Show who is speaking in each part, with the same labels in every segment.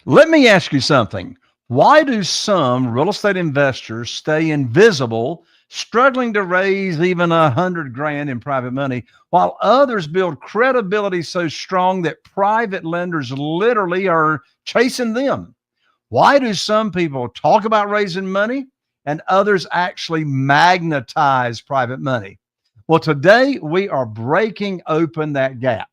Speaker 1: Let me ask you something. Why do some real estate investors stay invisible, struggling to raise even 100 grand in private money, while others build credibility so strong that private lenders literally are chasing them? Why do some people talk about raising money and others actually magnetize private money? Well, today we are breaking open that gap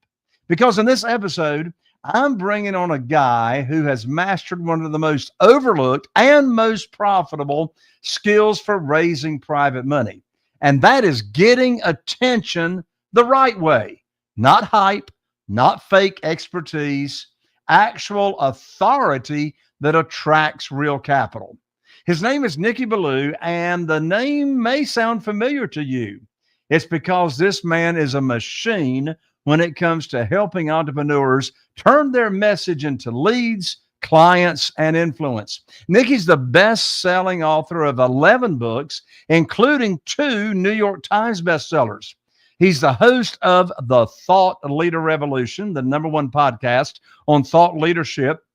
Speaker 1: because in this episode, I'm bringing on a guy who has mastered one of the most overlooked and most profitable skills for raising private money. And that is getting attention the right way, not hype, not fake expertise, actual authority that attracts real capital. His name is Nicky Billou, and the name may sound familiar to you. It's because this man is a machine when it comes to helping entrepreneurs turn their message into leads, clients, and influence. Nicky's the best-selling author of 11 books, including 2 New York Times bestsellers. He's the host of The Thought Leader Revolution, the #1 podcast on thought leadership,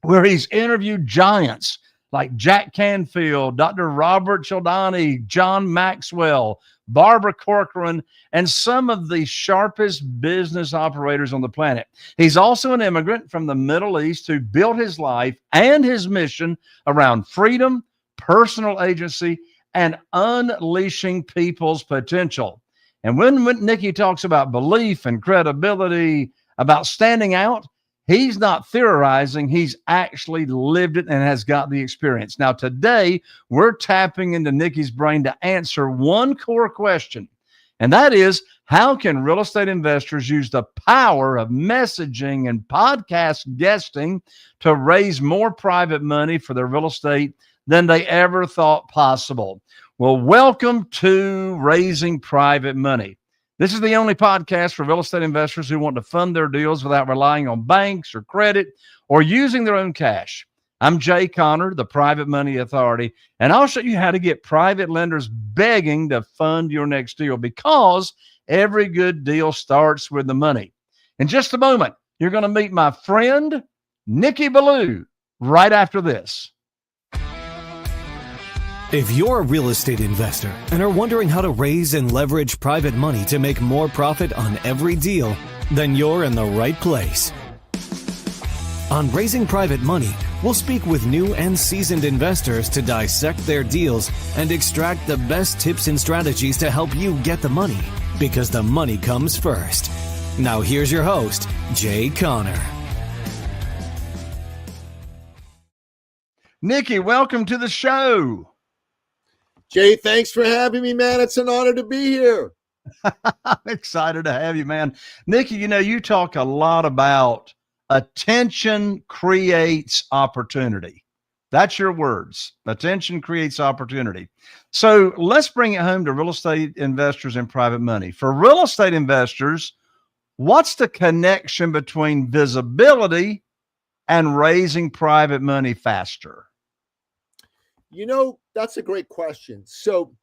Speaker 1: where he's interviewed giants like Jack Canfield, Dr. Robert Cialdini, John Maxwell, Barbara Corcoran, and some of the sharpest business operators on the planet. He's also an immigrant from the Middle East who built his life and his mission around freedom, personal agency, and unleashing people's potential. And when Nicky talks about belief and credibility, about standing out, he's not theorizing. He's actually lived it and has got the experience. Now, today, we're tapping into Nicky's brain to answer one core question, and that is, how can real estate investors use the power of messaging and podcast guesting to raise more private money for their real estate than they ever thought possible? Well, welcome to Raising Private Money. This is the only podcast for real estate investors who want to fund their deals without relying on banks or credit or using their own cash. I'm Jay Conner, the Private Money Authority, and I'll show you how to get private lenders begging to fund your next deal, because every good deal starts with the money. In just a moment, you're going to meet my friend, Nicky Billou, right after this.
Speaker 2: If you're a real estate investor and are wondering how to raise and leverage private money to make more profit on every deal, then you're in the right place. On Raising Private Money, we'll speak with new and seasoned investors to dissect their deals and extract the best tips and strategies to help you get the money, because the money comes first. Now here's your host, Jay Conner.
Speaker 1: Nicky, welcome to the show.
Speaker 3: Jay, thanks for having me, man. It's an honor to be here.
Speaker 1: I'm excited to have you, man. Nicky, you talk a lot about attention creates opportunity. That's your words. Attention creates opportunity. So let's bring it home to real estate investors and private money. For real estate investors, what's the connection between visibility and raising private money faster?
Speaker 3: That's a great question. So,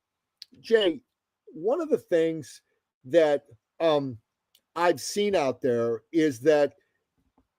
Speaker 3: Jay, one of the things that I've seen out there is that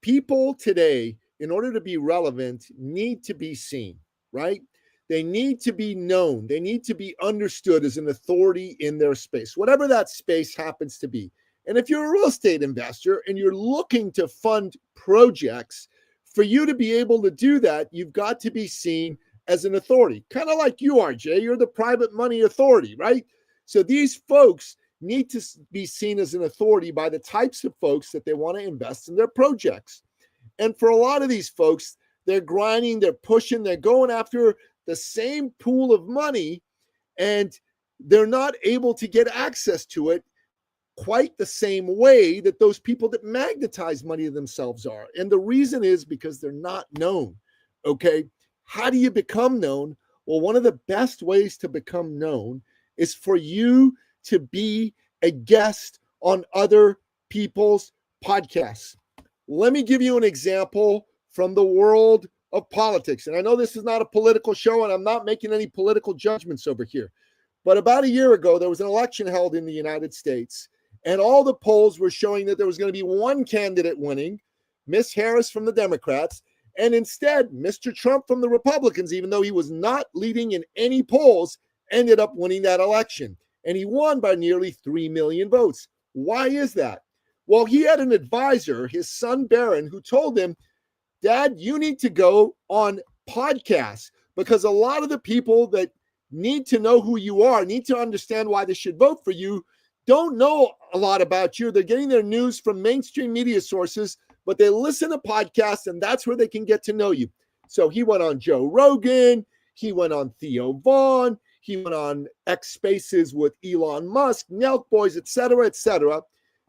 Speaker 3: people today, in order to be relevant, need to be seen, right? They need to be known. They need to be understood as an authority in their space, whatever that space happens to be. And if you're a real estate investor and you're looking to fund projects, for you to be able to do that, you've got to be seen as an authority, kind of like you are, Jay. You're the private money authority, right? So these folks need to be seen as an authority by the types of folks that they want to invest in their projects. And for a lot of these folks, they're grinding, they're pushing, they're going after the same pool of money, and they're not able to get access to it quite the same way that those people that magnetize money to themselves are. And the reason is because they're not known, okay? How do you become known? Well, one of the best ways to become known is for you to be a guest on other people's podcasts. Let me give you an example from the world of politics. And I know this is not a political show, and I'm not making any political judgments over here. But about a year ago, there was an election held in the United States, and all the polls were showing that there was going to be one candidate winning, Miss Harris from the Democrats, And instead, Mr. Trump from the Republicans, even though he was not leading in any polls, ended up winning that election. And he won by nearly 3 million votes. Why is that? Well, he had an advisor, his son Barron, who told him, Dad, you need to go on podcasts, because a lot of the people that need to know who you are, need to understand why they should vote for you, don't know a lot about you. They're getting their news from mainstream media sources, but they listen to podcasts, and that's where they can get to know you. So he went on Joe Rogan. He went on Theo Vaughn. He went on X Spaces with Elon Musk, Nelk Boys, et cetera, et cetera.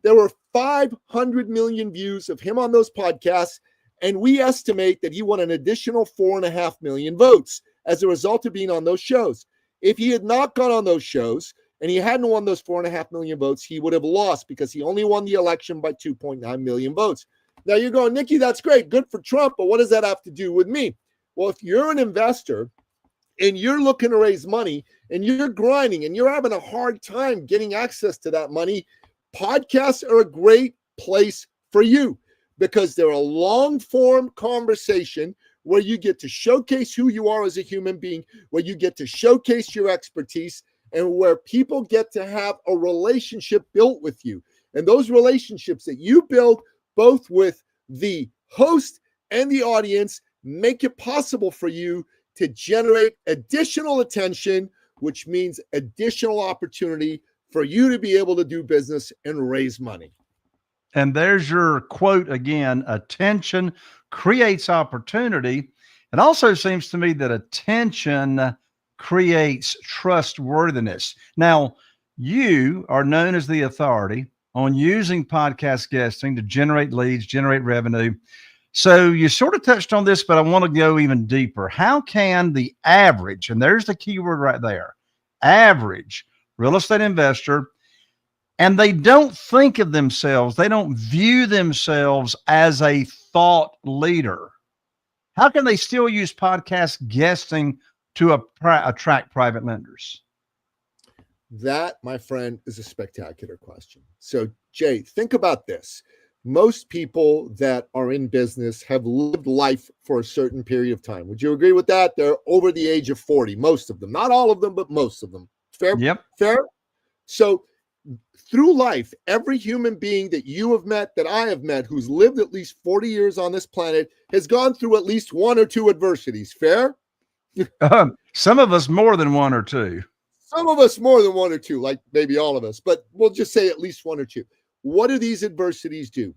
Speaker 3: There were 500 million views of him on those podcasts, and we estimate that he won an additional 4.5 million votes as a result of being on those shows. If he had not gone on those shows and he hadn't won those 4.5 million votes, he would have lost, because he only won the election by 2.9 million votes. Now you're going, Nicky, that's great. Good for Trump, but what does that have to do with me? Well, if you're an investor and you're looking to raise money and you're grinding and you're having a hard time getting access to that money, podcasts are a great place for you, because they're a long-form conversation where you get to showcase who you are as a human being, where you get to showcase your expertise, and where people get to have a relationship built with you. And those relationships that you build both with the host and the audience make it possible for you to generate additional attention, which means additional opportunity for you to be able to do business and raise money.
Speaker 1: And there's your quote again: attention creates opportunity. It also seems to me that attention creates trustworthiness. Now, you are known as the authority on using podcast guesting to generate leads, generate revenue. So you sort of touched on this, but I want to go even deeper. How can the average, and there's the key word right there, average real estate investor, and they don't think of themselves, they don't view themselves as a thought leader, how can they still use podcast guesting to attract private lenders?
Speaker 3: That, my friend, is a spectacular question. So, Jay, think about this. Most people that are in business have lived life for a certain period of time. Would you agree with that? They're over the age of 40, most of them. Not all of them, but most of them. Fair?
Speaker 1: Yep.
Speaker 3: Fair? So, through life, every human being that you have met, that I have met, who's lived at least 40 years on this planet, has gone through at least one or two adversities. Fair?
Speaker 1: Some of us more than one or two.
Speaker 3: Some of us more than one or two, like maybe all of us, but we'll just say at least one or two. What do these adversities do?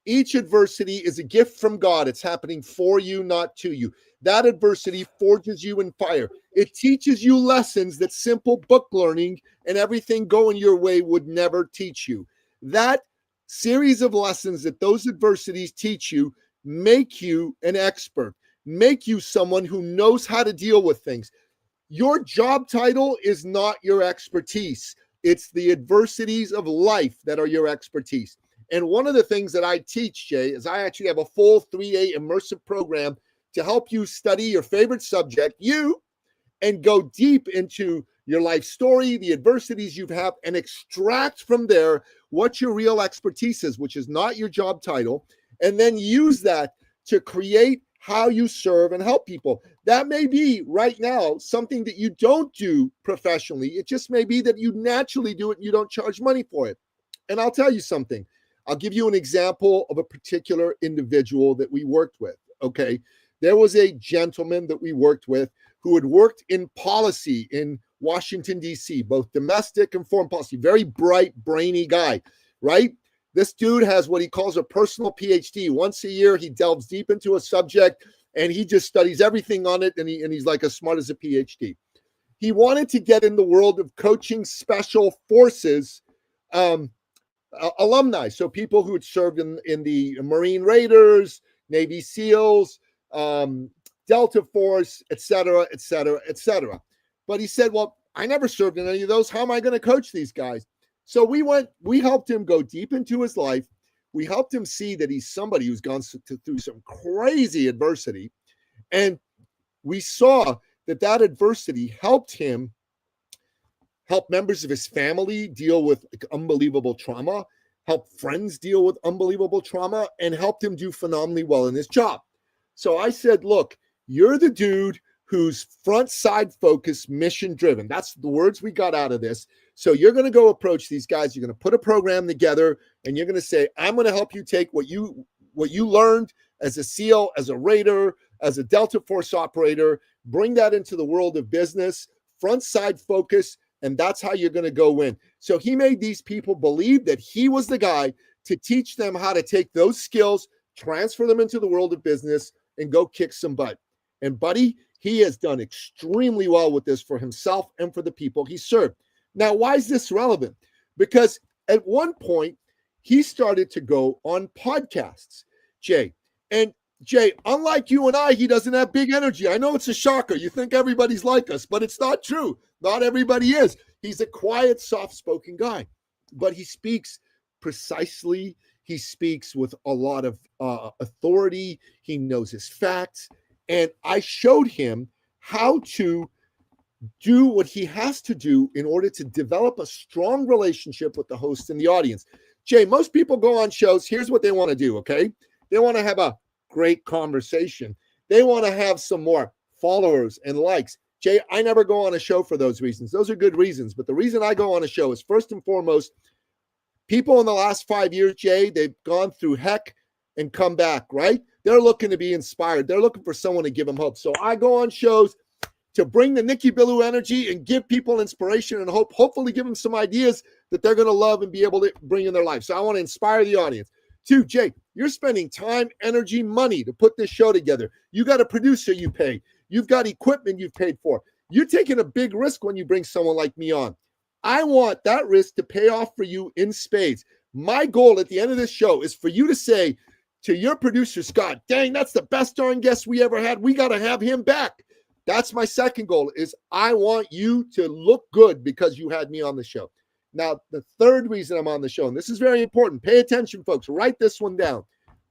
Speaker 3: Each adversity is a gift from God. It's happening for you, not to you. That adversity forges you in fire. It teaches you lessons that simple book learning and everything going your way would never teach you. That series of lessons that those adversities teach you make you an expert, make you someone who knows how to deal with things. Your job title is not your expertise. It's the adversities of life that are your expertise. And one of the things that I teach, Jay, is I actually have a full 3-day immersive program to help you study your favorite subject, and go deep into your life story, the adversities you've had, and extract from there what your real expertise is, which is not your job title, and then use that to create how you serve and help people. That may be right now something that you don't do professionally. It just may be that you naturally do it and you don't charge money for it. And I'll tell you something. I'll give you an example of a particular individual that we worked with. Okay. There was a gentleman that we worked with who had worked in policy in Washington, D.C., both domestic and foreign policy. Very bright, brainy guy, right? This dude has what he calls a personal PhD. Once a year, he delves deep into a subject and he just studies everything on it. And he's like as smart as a PhD. He wanted to get in the world of coaching special forces alumni. So people who had served in the Marine Raiders, Navy SEALs, Delta Force, et cetera, et cetera, et cetera. But he said, well, I never served in any of those. How am I going to coach these guys? So we helped him go deep into his life. We helped him see that he's somebody who's gone through some crazy adversity. And we saw that adversity helped him help members of his family deal with unbelievable trauma, help friends deal with unbelievable trauma, and helped him do phenomenally well in his job. So I said, look, you're the dude who's front side focused, mission driven. That's the words we got out of this. So you're going to go approach these guys. You're going to put a program together and you're going to say, I'm going to help you take what you learned as a SEAL, as a Raider, as a Delta Force operator, bring that into the world of business, front side focus, and that's how you're going to go win. So he made these people believe that he was the guy to teach them how to take those skills, transfer them into the world of business, and go kick some butt. And buddy, he has done extremely well with this for himself and for the people he served. Now, why is this relevant? Because at one point, he started to go on podcasts, Jay. And Jay, unlike you and I, he doesn't have big energy. I know it's a shocker. You think everybody's like us, but it's not true. Not everybody is. He's a quiet, soft-spoken guy, but he speaks precisely. He speaks with a lot of authority. He knows his facts. And I showed him how to do what he has to do in order to develop a strong relationship with the host and the audience. Jay, most people go on shows. Here's what they want to do, okay? They want to have a great conversation. They want to have some more followers and likes. Jay, I never go on a show for those reasons. Those are good reasons. But the reason I go on a show is first and foremost, people in the last 5 years, Jay, they've gone through heck and come back, right? They're looking to be inspired. They're looking for someone to give them hope. So I go on shows to bring the Nicky Billou energy and give people inspiration and hope, hopefully give them some ideas that they're going to love and be able to bring in their life. So I want to inspire the audience. 2, Jay, you're spending time, energy, money to put this show together. You got a producer you pay. You've got equipment you've paid for. You're taking a big risk when you bring someone like me on. I want that risk to pay off for you in spades. My goal at the end of this show is for you to say to your producer, Scott, dang, that's the best darn guest we ever had. We got to have him back. That's my second goal, is I want you to look good because you had me on the show. Now, the third reason I'm on the show, and this is very important, pay attention, folks, write this one down.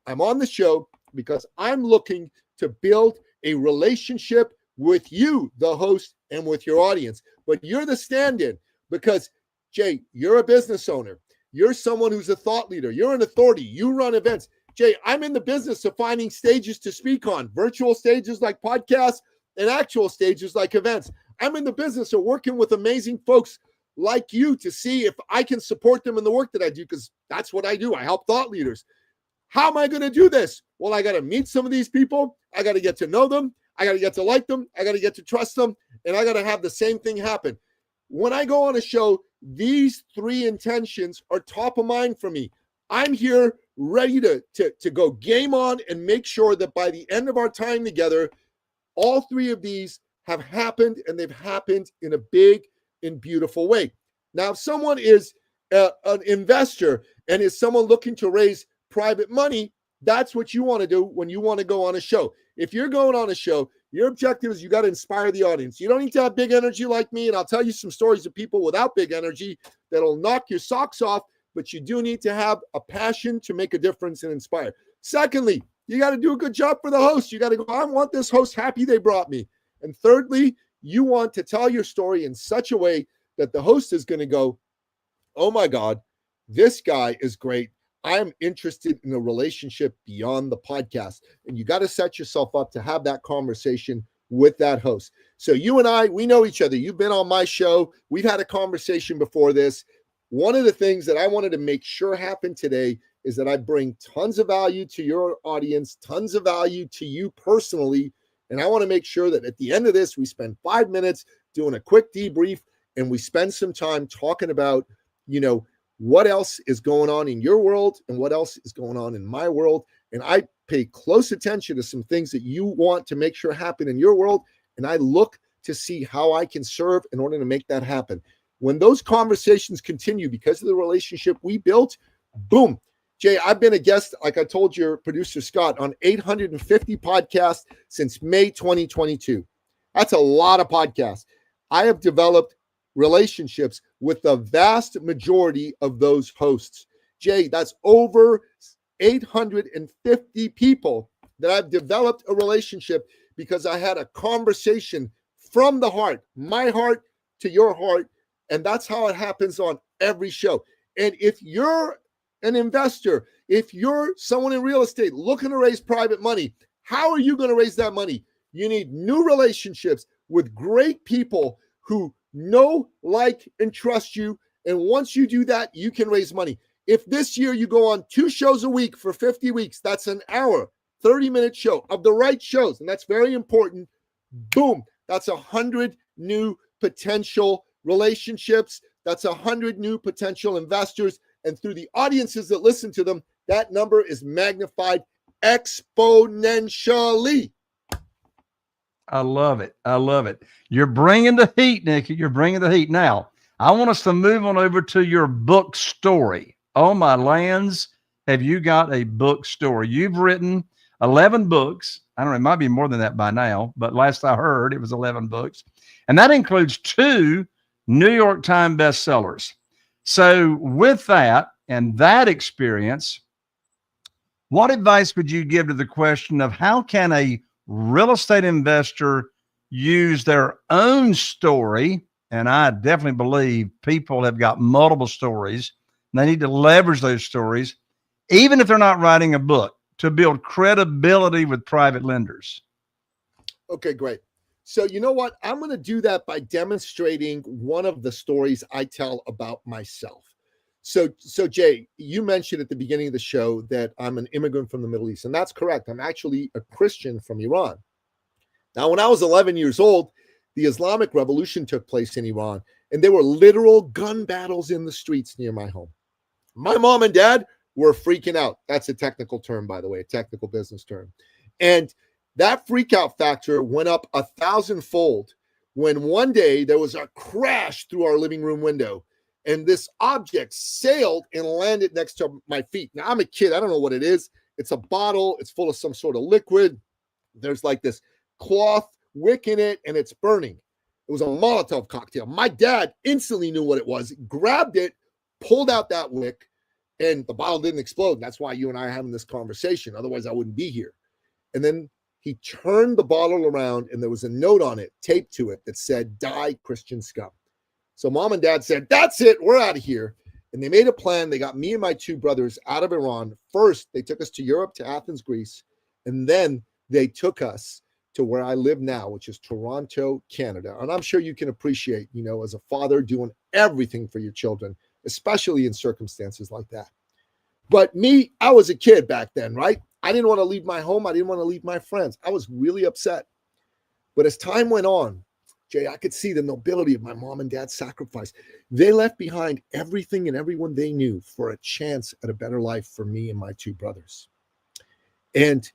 Speaker 3: I'm on the show because I'm looking to build a relationship with you, the host, and with your audience. But you're the stand-in because, Jay, you're a business owner. You're someone who's a thought leader. You're an authority. You run events. Jay, I'm in the business of finding stages to speak on, virtual stages like podcasts and actual stages like events. I'm in the business of working with amazing folks like you to see if I can support them in the work that I do, because that's what I do. I help thought leaders. How am I going to do this? Well, I got to meet some of these people. I got to get to know them. I got to get to like them. I got to get to trust them. And I got to have the same thing happen. When I go on a show, these 3 intentions are top of mind for me. I'm here ready to go game on and make sure that by the end of our time together, all 3 of these have happened, and they've happened in a big and beautiful way. Now, if someone is an investor and is someone looking to raise private money, that's what you want to do when you want to go on a show. If you're going on a show, your objective is you got to inspire the audience. You don't need to have big energy like me, and I'll tell you some stories of people without big energy that'll knock your socks off, but you do need to have a passion to make a difference and inspire. Secondly, you got to do a good job for the host. You got to go, I want this host happy they brought me. And thirdly, you want to tell your story in such a way that the host is going to go, oh my God, this guy is great. I am interested in a relationship beyond the podcast. And you got to set yourself up to have that conversation with that host. So you and I, we know each other. You've been on my show. We've had a conversation before this. One of the things that I wanted to make sure happened today is that I bring tons of value to your audience, tons of value to you personally. And I want to make sure that at the end of this, we spend 5 minutes doing a quick debrief and we spend some time talking about, what else is going on in your world and what else is going on in my world. And I pay close attention to some things that you want to make sure happen in your world. And I look to see how I can serve in order to make that happen. When those conversations continue because of the relationship we built, boom. Jay, I've been a guest, like I told your producer, Scott, on 850 podcasts since May 2022. That's a lot of podcasts. I have developed relationships with the vast majority of those hosts. Jay, that's over 850 people that I've developed a relationship because I had a conversation from the heart, my heart to your heart. And that's how it happens on every show. And if you're an investor, if you're someone in real estate looking to raise private money, How are you going to raise that money? You need new relationships with great people who know, like, and trust you. And once you do that, you can raise money. If this year you go on 2 shows a week for 50 weeks, that's an hour, 30-minute show of the right shows. And that's very important. Boom. That's 100 new potential relationships. That's 100 new potential investors. And through the audiences that listen to them, that number is magnified exponentially.
Speaker 1: I love it. I love it. You're bringing the heat, Nicky. You're bringing the heat. Now, I want us to move on over to your book story. Oh, my lands, have you got a book story? You've written 11 books. I don't know, it might be more than that by now, but last I heard, it was 11 books. And that includes 2 New York Times bestsellers. So with that and that experience, what advice would you give to the question of how can a real estate investor use their own story? And I definitely believe people have got multiple stories. And they need to leverage those stories, even if they're not writing a book, to build credibility with private lenders.
Speaker 3: Okay, great. So you know what? I'm going to do that by demonstrating one of the stories I tell about myself. So Jay, you mentioned at the beginning of the show that I'm an immigrant from the Middle East, and that's correct. I'm actually a Christian from Iran. Now, when I was 11 years old, the Islamic Revolution took place in Iran, and there were literal gun battles in the streets near my home. My mom and dad were freaking out. That's a technical term, by the way, a technical business term. And that freak out factor went up 1,000-fold when one day there was a crash through our living room window, and this object sailed and landed next to my feet. Now, I'm a kid. I don't know what it is. It's a bottle. It's full of some sort of liquid. There's like this cloth wick in it, and it's burning. It was a Molotov cocktail. My dad instantly knew what it was, grabbed it, pulled out that wick, and the bottle didn't explode. That's why you and I are having this conversation. Otherwise, I wouldn't be here. And then he turned the bottle around, and there was a note on it, taped to it, that said, "Die, Christian scum." So mom and dad said, "That's it. We're out of here." And they made a plan. They got me and my 2 brothers out of Iran. First, they took us to Europe, to Athens, Greece. And then they took us to where I live now, which is Toronto, Canada. And I'm sure you can appreciate, as a father, doing everything for your children, especially in circumstances like that. But me, I was a kid back then, right? I didn't want to leave my home. I didn't want to leave my friends. I was really upset. But as time went on, Jay, I could see the nobility of my mom and dad's sacrifice. They left behind everything and everyone they knew for a chance at a better life for me and my 2 brothers. And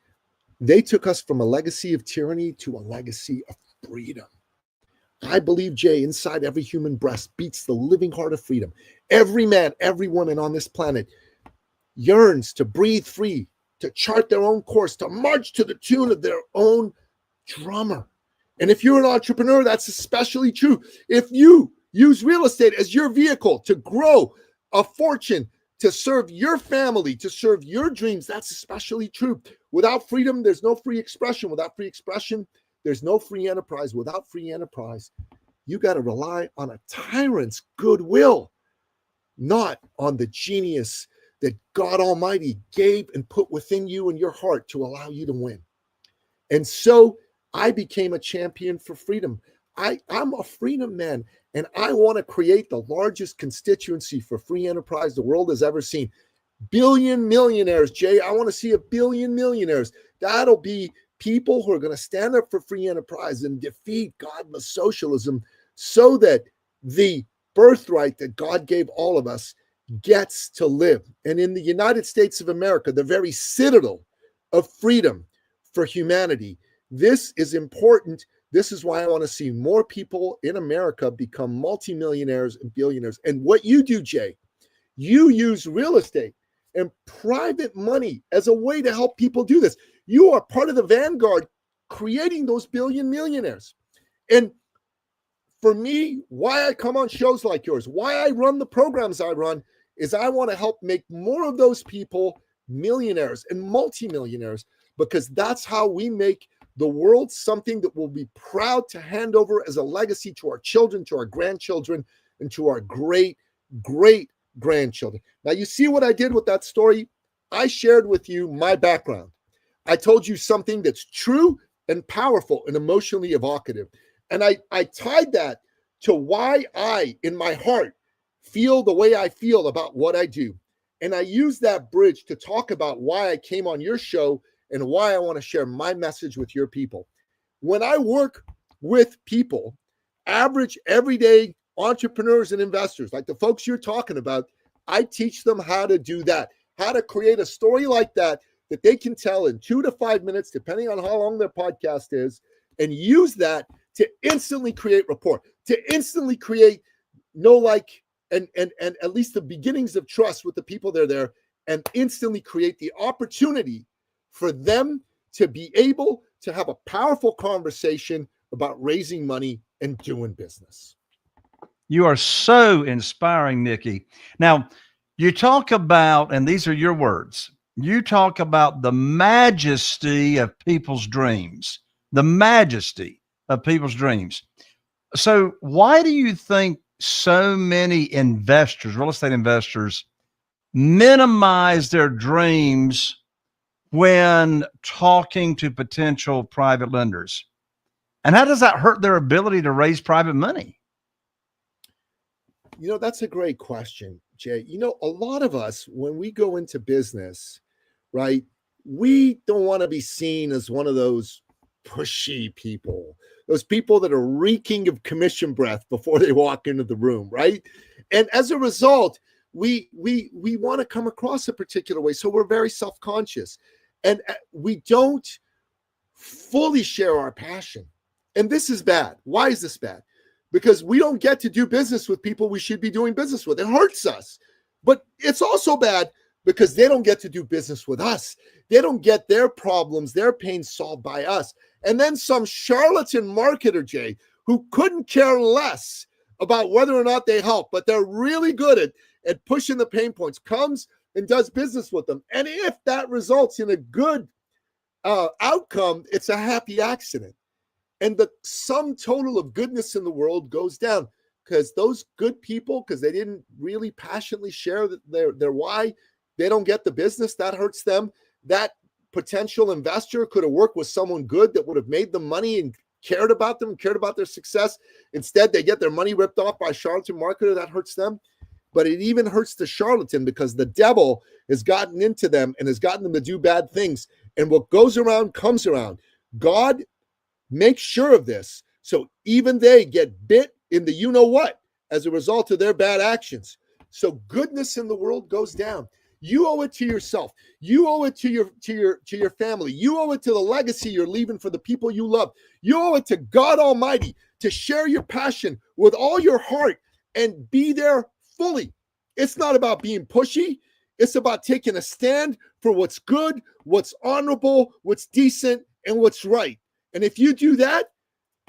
Speaker 3: they took us from a legacy of tyranny to a legacy of freedom. I believe, Jay, inside every human breast beats the living heart of freedom. Every man, every woman on this planet yearns to breathe free, to chart their own course, to march to the tune of their own drummer. And if you're an entrepreneur, that's especially true. If you use real estate as your vehicle to grow a fortune, to serve your family, to serve your dreams, that's especially true. Without freedom, there's no free expression. Without free expression, there's no free enterprise. Without free enterprise, you got to rely on a tyrant's goodwill, not on the genius that God Almighty gave and put within you and your heart to allow you to win. And so I became a champion for freedom. I'm a freedom man, and I want to create the largest constituency for free enterprise the world has ever seen. Billion millionaires, Jay. I want to see 1 billion millionaires. That'll be people who are going to stand up for free enterprise and defeat godless socialism so that the birthright that God gave all of us gets to live. And in the United States of America, the very citadel of freedom for humanity, this is important. This is why I want to see more people in America become multimillionaires and billionaires. And what you do, Jay, you use real estate and private money as a way to help people do this. You are part of the vanguard creating those billion millionaires. And for me, why I come on shows like yours, why I run the programs I run, is I want to help make more of those people millionaires and multimillionaires, because that's how we make the world something that we'll be proud to hand over as a legacy to our children, to our grandchildren, and to our great, great grandchildren. Now, you see what I did with that story? I shared with you my background. I told you something that's true and powerful and emotionally evocative. And I tied that to why I, in my heart, feel the way I feel about what I do. And I use that bridge to talk about why I came on your show and why I want to share my message with your people. When I work with people, average, everyday entrepreneurs and investors, like the folks you're talking about, I teach them how to do that, how to create a story like that they can tell in 2 to 5 minutes, depending on how long their podcast is, and use that to instantly create rapport, to instantly create and at least the beginnings of trust with the people that are there, and instantly create the opportunity for them to be able to have a powerful conversation about raising money and doing business.
Speaker 1: You are so inspiring, Nicky. Now, you talk about, and these are your words, you talk about the majesty of people's dreams, the majesty of people's dreams. So why do you think so many investors, real estate investors, minimize their dreams when talking to potential private lenders? And how does that hurt their ability to raise private money?
Speaker 3: You know, that's a great question, Jay. You know, a lot of us, when we go into business, right, we don't want to be seen as one of those pushy people, those people that are reeking of commission breath before they walk into the room, right? And as a result, we want to come across a particular way. So we're very self-conscious, and we don't fully share our passion. And this is bad. Why is this bad? Because we don't get to do business with people we should be doing business with. It hurts us. But it's also bad because they don't get to do business with us. They don't get their problems, their pain solved by us. And then some charlatan marketer, Jay, who couldn't care less about whether or not they help, but they're really good at pushing the pain points, comes and does business with them. And if that results in a good outcome, it's a happy accident. And the sum total of goodness in the world goes down because those good people, because they didn't really passionately share their why, they don't get the business. That hurts them. That potential investor could have worked with someone good that would have made them money and cared about them, cared about their success. Instead, they get their money ripped off by a charlatan marketer. That hurts them. But it even hurts the charlatan because the devil has gotten into them and has gotten them to do bad things. And what goes around comes around. God makes sure of this. So even they get bit in the you-know-what as a result of their bad actions. So goodness in the world goes down. You owe it to yourself. You owe it to your family. You owe it to the legacy you're leaving for the people you love. You owe it to God Almighty to share your passion with all your heart and be there fully. It's not about being pushy. It's about taking a stand for what's good, what's honorable, what's decent, and what's right. And if you do that,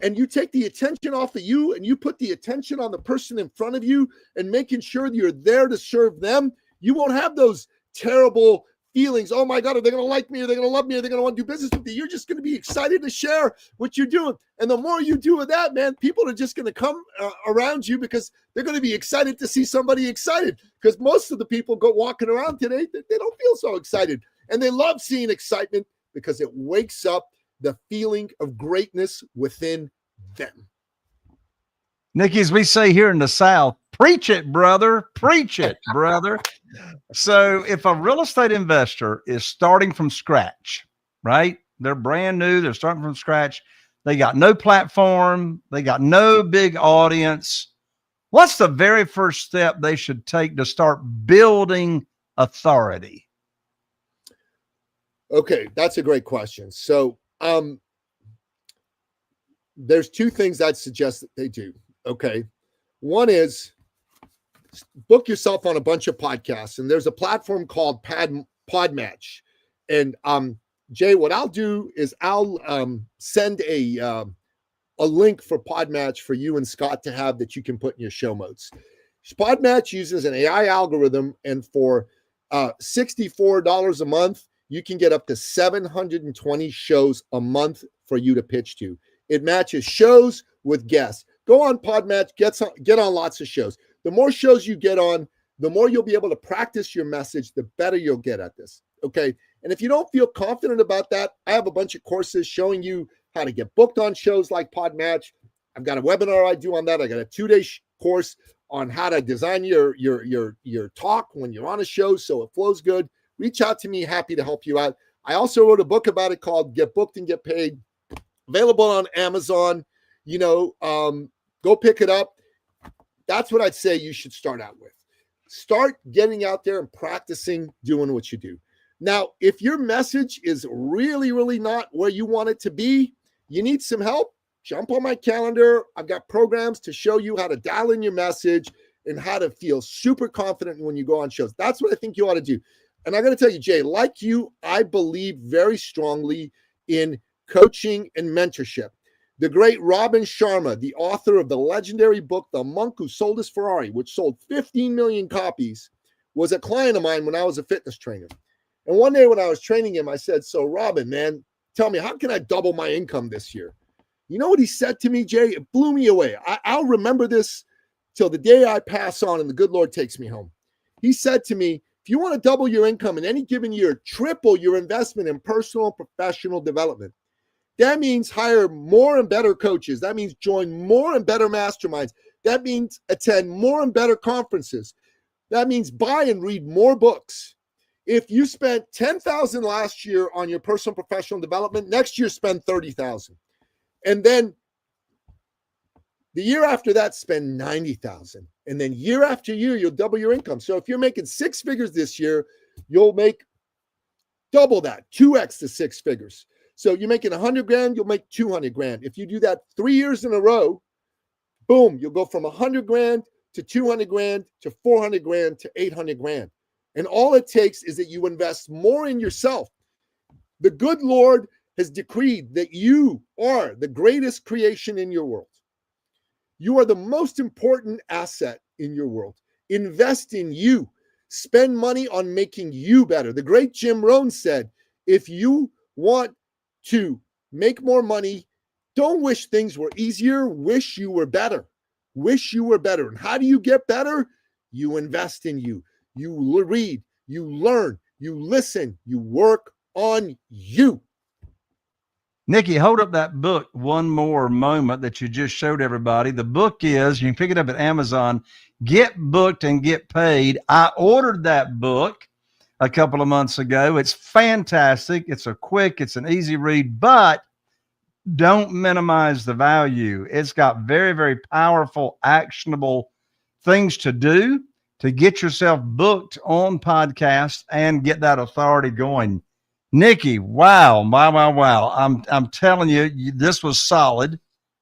Speaker 3: and you take the attention off of you and you put the attention on the person in front of you and making sure that you're there to serve them, you won't have those terrible feelings. Oh my God, are they going to like me? Are they going to love me? Are they going to want to do business with me? You're just going to be excited to share what you're doing. And the more you do with that, man, people are just going to come around you because they're going to be excited to see somebody excited. Because most of the people go walking around today, they don't feel so excited. And they love seeing excitement because it wakes up the feeling of greatness within them.
Speaker 1: Nicky, as we say here in the South, preach it, brother. Preach it, brother. So if a real estate investor is starting from scratch, right? They're brand new. They're starting from scratch. They got no platform. They got no big audience. What's the very first step they should take to start building authority?
Speaker 3: Okay, that's a great question. So there's two things I'd suggest that they do. Okay. One is book yourself on a bunch of podcasts, and there's a platform called Podmatch. And Jay, what I'll do is I'll send a link for Podmatch for you and Scott to have that you can put in your show notes. Podmatch uses an AI algorithm, and for $64 a month, you can get up to 720 shows a month for you to pitch to. It matches shows with guests. Go on Podmatch, get on lots of shows. The more shows you get on, the more you'll be able to practice your message, the better you'll get at this. Okay. And if you don't feel confident about that, I have a bunch of courses showing you how to get booked on shows like Podmatch. I've got a webinar I do on that. I got a 2-day course on how to design your talk when you're on a show so it flows good. Reach out to me. Happy to help you out. I also wrote a book about it called Get Booked and Get Paid, available on Amazon. Go pick it up. That's what I'd say you should start out with. Start getting out there and practicing doing what you do. Now, if your message is really, really not where you want it to be, you need some help, jump on my calendar. I've got programs to show you how to dial in your message and how to feel super confident when you go on shows. That's what I think you ought to do. And I got to tell you, Jay, like you, I believe very strongly in coaching and mentorship. The great Robin Sharma, the author of the legendary book, The Monk Who Sold His Ferrari, which sold 15 million copies, was a client of mine when I was a fitness trainer. And one day when I was training him, I said, so Robin, man, tell me, how can I double my income this year? You know what he said to me, Jay? It blew me away. I'll remember this till the day I pass on and the good Lord takes me home. He said to me, if you want to double your income in any given year, triple your investment in personal and professional development. That means hire more and better coaches. That means join more and better masterminds. That means attend more and better conferences. That means buy and read more books. If you spent $10,000 last year on your personal and professional development, next year spend $30,000. And then the year after that, spend $90,000. And then year after year, you'll double your income. So if you're making 6 figures this year, you'll make double that, 2x to 6 figures. So you're making 100 grand, you'll make 200 grand. If you do that 3 years in a row, boom, you'll go from 100 grand to 200 grand to 400 grand to 800 grand. And all it takes is that you invest more in yourself. The good Lord has decreed that you are the greatest creation in your world. You are the most important asset in your world. Invest in you. Spend money on making you better. The great Jim Rohn said, if you want to make more money, don't wish things were easier. Wish you were better. Wish you were better. And how do you get better? You invest in you. You read, you learn, you listen, you work on you.
Speaker 1: Nicky, hold up that book one more moment that you just showed everybody. The book is, you can pick it up at Amazon, Get Booked and Get Paid. I ordered that book a couple of months ago. It's fantastic. It's it's an easy read, but don't minimize the value. It's got very, very powerful, actionable things to do to get yourself booked on podcasts and get that authority going. Nicky, wow. I'm telling you, this was solid.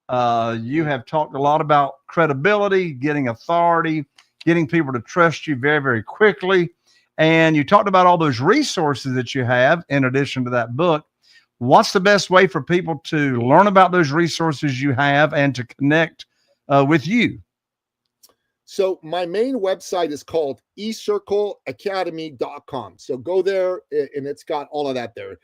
Speaker 1: You have talked a lot about credibility, getting authority, getting people to trust you very, very quickly. And you talked about all those resources that you have in addition to that book. What's the best way for people to learn about those resources you have and to connect with you?
Speaker 3: So my main website is called ecircleacademy.com. So go there and it's got all of that there.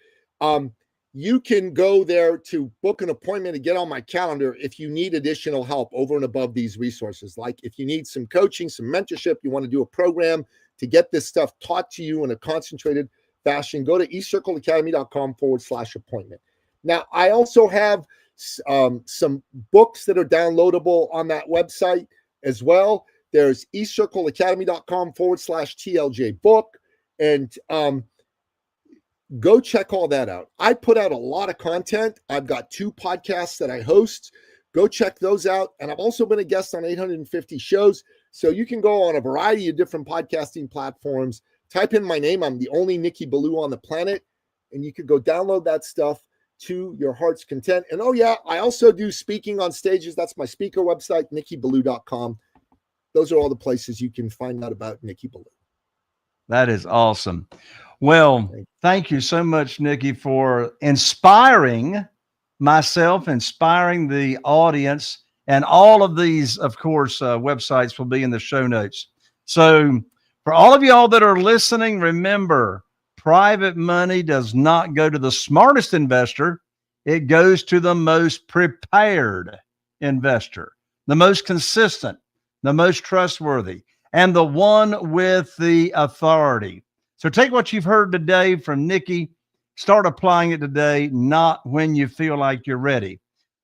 Speaker 3: You can go there to book an appointment and get on my calendar if you need additional help over and above these resources. Like if you need some coaching, some mentorship, you want to do a program to get this stuff taught to you in a concentrated fashion, go to ecircleacademy.com/appointment. Now, I also have some books that are downloadable on that website as well. There's ecircleacademy.com/TLJ book. And go check all that out. I put out a lot of content. I've got 2 podcasts that I host. Go check those out. And I've also been a guest on 850 shows. So you can go on a variety of different podcasting platforms. Type in my name. I'm the only Nicky Billou on the planet. And you could go download that stuff to your heart's content. And oh yeah, I also do speaking on stages. That's my speaker website, nickybillou.com. Those are all the places you can find out about Nicky Billou.
Speaker 1: That is awesome. Well, thank you so much, Nicky, for inspiring myself, inspiring the audience, and all of these, of course, websites will be in the show notes. So for all of y'all that are listening, remember, private money does not go to the smartest investor. It goes to the most prepared investor, the most consistent, the most trustworthy, and the one with the authority. So take what you've heard today from Nicky, start applying it today, not when you feel like you're ready.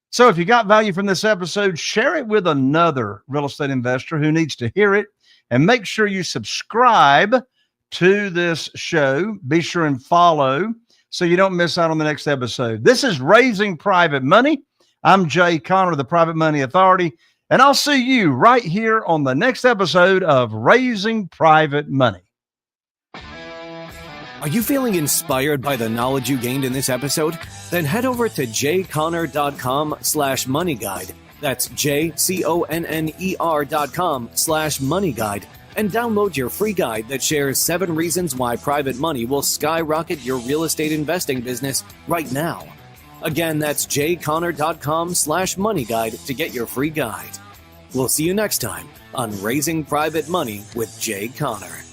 Speaker 1: So if you got value from this episode, share it with another real estate investor who needs to hear it, and make sure you subscribe to this show. Be sure and follow so you don't miss out on the next episode. This is Raising Private Money. I'm Jay Conner, the Private Money Authority, and I'll see you right here on the next episode of Raising Private Money.
Speaker 2: Are you feeling inspired by the knowledge you gained in this episode? Then head over to jconner.com/money guide. That's jconner.com/money guide, and download your free guide that shares 7 reasons why private money will skyrocket your real estate investing business right now. Again, that's jconner.com/money guide to get your free guide. We'll see you next time on Raising Private Money with Jay Conner.